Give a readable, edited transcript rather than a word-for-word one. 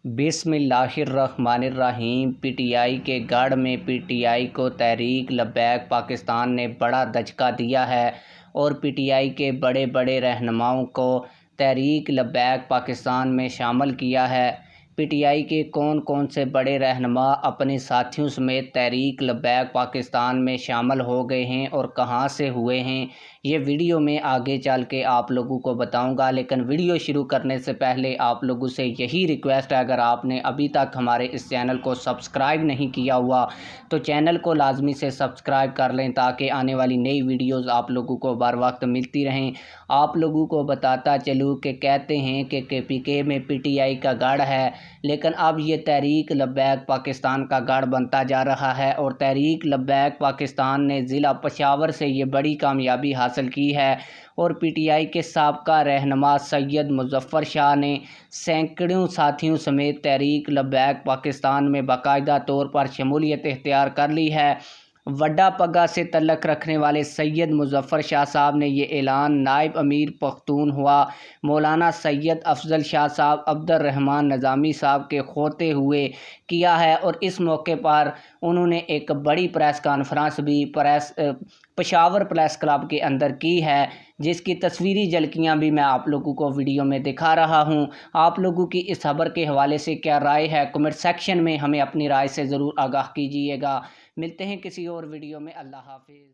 बिस्मिल्लाहिर्रहमानिर्रहीम। पीटीआई के गढ़ में पीटीआई को तहरीक लब्बैक पाकिस्तान ने बड़ा दचका दिया है और पीटीआई के बड़े बड़े रहनुमाओं को तहरीक लब्बैक पाकिस्तान में शामिल किया है। पीटीआई के कौन कौन से बड़े रहनुमा अपने साथियों समेत तहरीक लब्बैक पाकिस्तान में शामिल हो गए हैं और कहां से हुए हैं, ये वीडियो में आगे चल के आप लोगों को बताऊंगा। लेकिन वीडियो शुरू करने से पहले आप लोगों से यही रिक्वेस्ट है, अगर आपने अभी तक हमारे इस चैनल को सब्सक्राइब नहीं किया हुआ तो चैनल को लाजमी से सब्सक्राइब कर लें ताकि आने वाली नई वीडियोस आप लोगों को बर वक्त मिलती रहें। आप लोगों को बताता चलूँ कि कहते हैं कि केपीके में पीटीआई का गढ़ है, लेकिन अब ये तहरीक लब्बैक पाकिस्तान का गढ़ बनता जा रहा है और तहरीक लब्बैक पाकिस्तान ने ज़िला पेशावर से ये बड़ी कामयाबी हासिल की है। और पीटीआई के साबका रहनुमा सैयद मुजफ्फर शाह ने सैकड़ों साथियों समेत तहरीक लब्बैक पाकिस्तान में बाकायदा तौर पर शमूलियत इख्तियार कर ली है। वड्डा पग्गा से तल्लक रखने वाले सैयद मुजफ्फर शाह साहब ने ये ऐलान नायब अमीर पख्तूनख्वा मौलाना सैयद अफजल शाह साहब अब्दुर्रहमान निज़ामी साहब के खोते हुए किया है और इस मौके पर उन्होंने एक बड़ी प्रेस कॉन्फ्रेंस भी पेशावर प्रेस क्लब के अंदर की है, जिसकी तस्वीरी झलकियां भी मैं आप लोगों को वीडियो में दिखा रहा हूं। आप लोगों की इस खबर के हवाले से क्या राय है, कमेंट सेक्शन में हमें अपनी राय से ज़रूर आगाह कीजिएगा। मिलते हैं किसी और वीडियो में। अल्लाह हाफिज़।